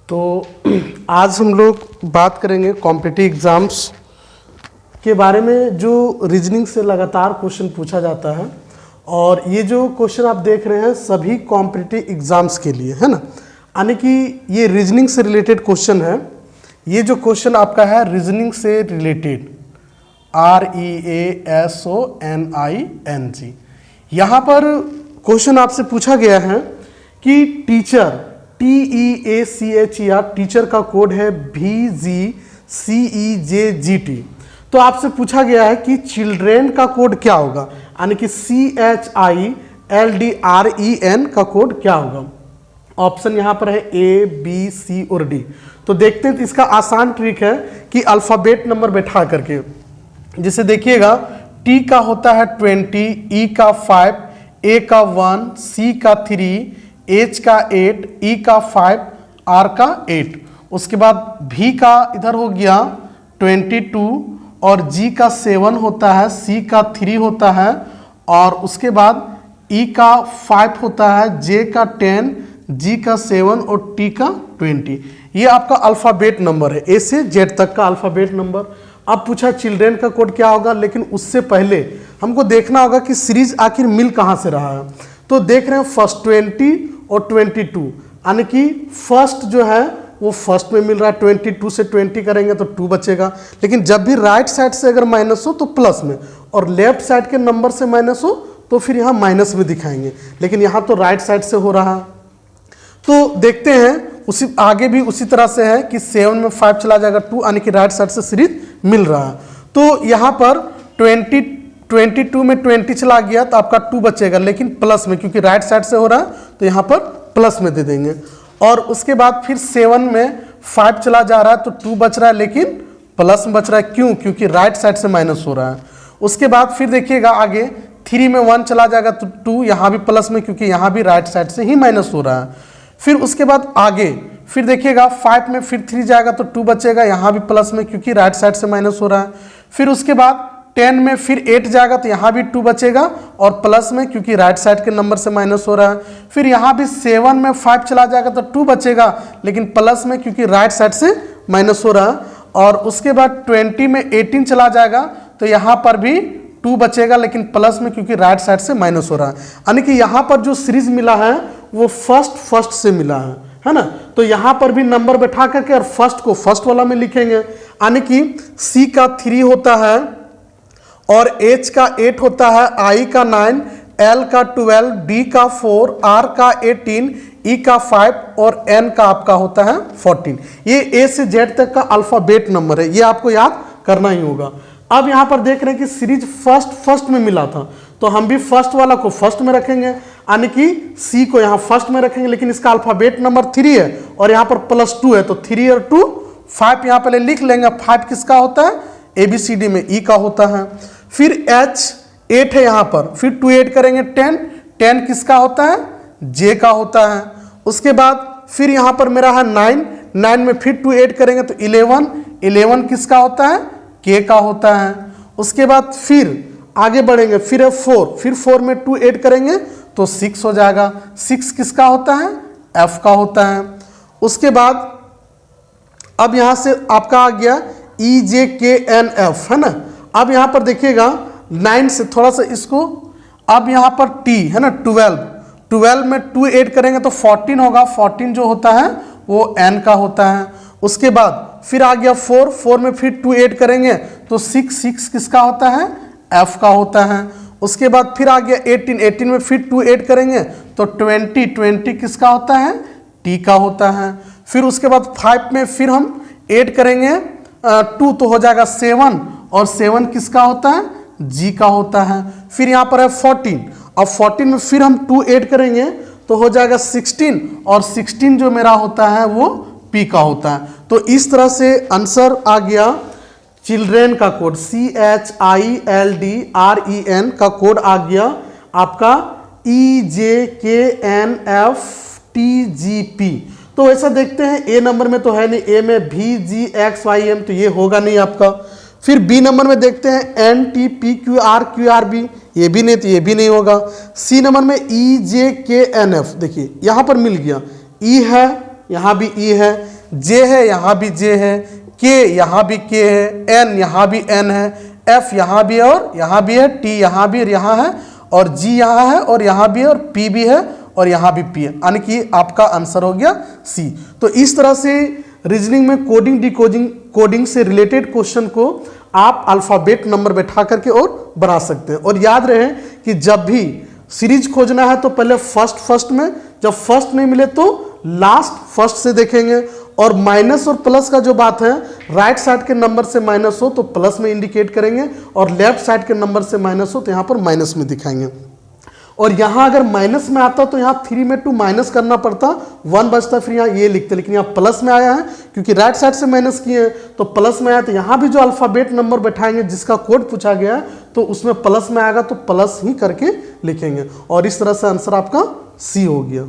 तो आज हम लोग बात करेंगे कॉम्पिटिटिव एग्ज़ाम्स के बारे में, जो रीजनिंग से लगातार क्वेश्चन पूछा जाता है। और ये जो क्वेश्चन आप देख रहे हैं सभी कॉम्पिटिटिव एग्ज़ाम्स के लिए है ना, यानी कि ये रीजनिंग से रिलेटेड क्वेश्चन है। ये जो क्वेश्चन आपका है रीजनिंग से रिलेटेड, REASONING। यहाँ पर क्वेश्चन आपसे पूछा गया है कि टीचर, TEACHER, टीचर का कोड है VGCEJGT। तो आपसे पूछा गया है कि चिल्ड्रेन का कोड क्या होगा, यानी कि CHILDREN का कोड क्या होगा। ऑप्शन यहाँ पर है A, B, C और D। तो देखते हैं, तो इसका आसान ट्रिक है कि अल्फ़ाबेट नंबर बैठा करके, जिसे देखिएगा T का होता है 20, E का 5, A का 1, C का 3, H का 8, E का 5, R का 8। उसके बाद V का इधर हो गया 22 और G का 7 होता है, C का 3 होता है और उसके बाद E का 5 होता है, J का 10, G का 7 और T का 20। ये आपका अल्फ़ाबेट नंबर है, A से Z तक का अल्फ़ाबेट नंबर। अब पूछा चिल्ड्रेन का कोड क्या होगा, लेकिन उससे पहले हमको देखना होगा कि सीरीज आखिर मिल कहाँ से रहा है। तो देख रहे हैं फर्स्ट 20 और 22, यानी कि फर्स्ट जो है वो फर्स्ट में मिल रहा है। 22 से 20 करेंगे तो 2 बचेगा, लेकिन जब भी राइट साइड से अगर माइनस हो तो प्लस में, और लेफ्ट साइड के नंबर से माइनस हो तो फिर यहाँ माइनस में दिखाएंगे, लेकिन यहाँ तो राइट साइड से हो रहा है। तो देखते हैं उसी आगे भी उसी तरह से है कि 7 में 5 चला जाएगा 2, यानी कि राइट साइड से सीरीज मिल रहा है। तो यहाँ पर 22 में 20 चला गया तो आपका 2 बचेगा, लेकिन प्लस में, क्योंकि राइट साइड से हो रहा है तो यहाँ पर प्लस में दे देंगे। और उसके बाद फिर 7 में 5 चला जा रहा है तो 2 बच रहा है, लेकिन प्लस में बच रहा है। क्यों? क्योंकि राइट साइड से माइनस हो रहा है। उसके बाद फिर देखिएगा आगे 3 में 1 चला जाएगा तो 2, यहाँ भी प्लस में, क्योंकि यहाँ भी राइट साइड से ही माइनस हो रहा है। फिर उसके बाद आगे फिर देखिएगा 5 में फिर 3 जाएगा तो 2 बचेगा, यहाँ भी प्लस में, क्योंकि राइट साइड से माइनस हो रहा है। फिर उसके बाद 10 में फिर 8 जाएगा तो यहाँ भी 2 बचेगा और प्लस में, क्योंकि राइट साइड के नंबर से माइनस हो रहा है। फिर यहाँ भी 7 में 5 चला जाएगा तो 2 बचेगा, लेकिन प्लस में, क्योंकि राइट साइड से माइनस हो रहा है। और उसके बाद 20 में 18 चला जाएगा तो यहाँ पर भी 2 बचेगा, लेकिन प्लस में, क्योंकि राइट साइड से माइनस हो रहा है। यानी कि यहाँ पर जो सीरीज मिला है वो फर्स्ट से मिला है ना। तो यहाँ पर भी नंबर बैठा करके और फर्स्ट को फर्स्ट वाला में लिखेंगे, यानी कि C का 3 होता है और H का 8 होता है, I का 9, L का 12, D का 4, R का 18, E का 5 और N का आपका होता है 14। ये A से Z तक का अल्फ़ाबेट नंबर है, ये आपको याद करना ही होगा। अब यहाँ पर देख रहे हैं कि सीरीज फर्स्ट में मिला था, तो हम भी फर्स्ट वाला को फर्स्ट में रखेंगे, यानी कि C को यहाँ फर्स्ट में रखेंगे, लेकिन इसका अल्फ़ाबेट नंबर 3 है और यहाँ पर +2 है, तो 3 और 2 5 यहाँ पहले लिख लेंगे। 5 किसका होता है? ABCD में E का होता है। फिर H 8 है यहाँ पर, फिर 2 ऐड करेंगे 10 किसका होता है? J का होता है। उसके बाद फिर यहाँ पर मेरा है 9 में फिर 2 ऐड करेंगे तो 11 किसका होता है? K का होता है। उसके बाद फिर आगे बढ़ेंगे, फिर है 4 में 2 ऐड करेंगे तो 6 हो जाएगा। 6 किसका होता है? F का होता है। उसके बाद अब यहाँ से आपका आ गया EJKNF, है ना। अब यहाँ पर देखिएगा 9 से थोड़ा सा इसको, अब यहाँ पर T है ना, 12 में 2 ऐड करेंगे तो 14 होगा। 14 जो होता है वो N का होता है। उसके बाद फिर आ गया 4 में फिर 2 ऐड करेंगे तो 6 किसका होता है? F का होता है। उसके बाद फिर आ गया 18 में फिर 2 ऐड करेंगे तो 20 किसका होता है? T का होता है। फिर उसके बाद 5 में फिर हम ऐड करेंगे 2 तो हो जाएगा 7, और 7 किसका होता है? G का होता है। फिर यहाँ पर है 14, अब 14 में फिर हम 2 ऐड करेंगे तो हो जाएगा 16, और 16 जो मेरा होता है वो P का होता है। तो इस तरह से आंसर आ गया चिल्ड्रेन का कोड, CHILDREN का कोड आ गया आपका EJKNFTGP। तो ऐसा देखते हैं A नंबर में तो है नहीं, A में VGXYM तो ये होगा नहीं आपका। फिर B नंबर में देखते हैं NTPQRQRB, ये भी नहीं तो ये भी नहीं होगा। C नंबर में EJKNF, देखिए यहाँ पर मिल गया, E है, यहाँ भी E है, जे है यहाँ भी जे है, के यहाँ भी के है, एन यहाँ भी एन है, एफ यहाँ भी है और यहाँ भी है, टी यहाँ भी और यहाँ है, और जी यहाँ है और यहाँ भी है, और पी भी है और यहाँ भी पी है, यानी कि आपका आंसर हो गया सी। तो इस तरह से रीजनिंग में कोडिंग कोडिंग से रिलेटेड क्वेश्चन को आप अल्फ़ाबेट नंबर बैठा करके और बना सकते हैं। और याद रहे कि जब भी सीरीज खोजना है तो पहले फर्स्ट में, जब फर्स्ट नहीं मिले तो लास्ट फर्स्ट से देखेंगे, और माइनस और प्लस का जो बात है, राइट साइड के नंबर से माइनस हो तो प्लस में इंडिकेट करेंगे, और लेफ्ट साइड के नंबर से माइनस हो तो यहाँ पर माइनस में दिखाएंगे। और यहाँ अगर माइनस में आता तो यहाँ 3 में 2 माइनस करना पड़ता, 1 बचता, फिर यहाँ ये लिखते, लेकिन यहाँ प्लस में आया है क्योंकि राइट साइड से माइनस किए हैं तो प्लस में आया। तो यहाँ भी जो अल्फ़ाबेट नंबर बैठाएंगे जिसका कोड पूछा गया है तो उसमें प्लस में आएगा तो प्लस ही करके लिखेंगे, और इस तरह से आंसर आपका सी हो गया।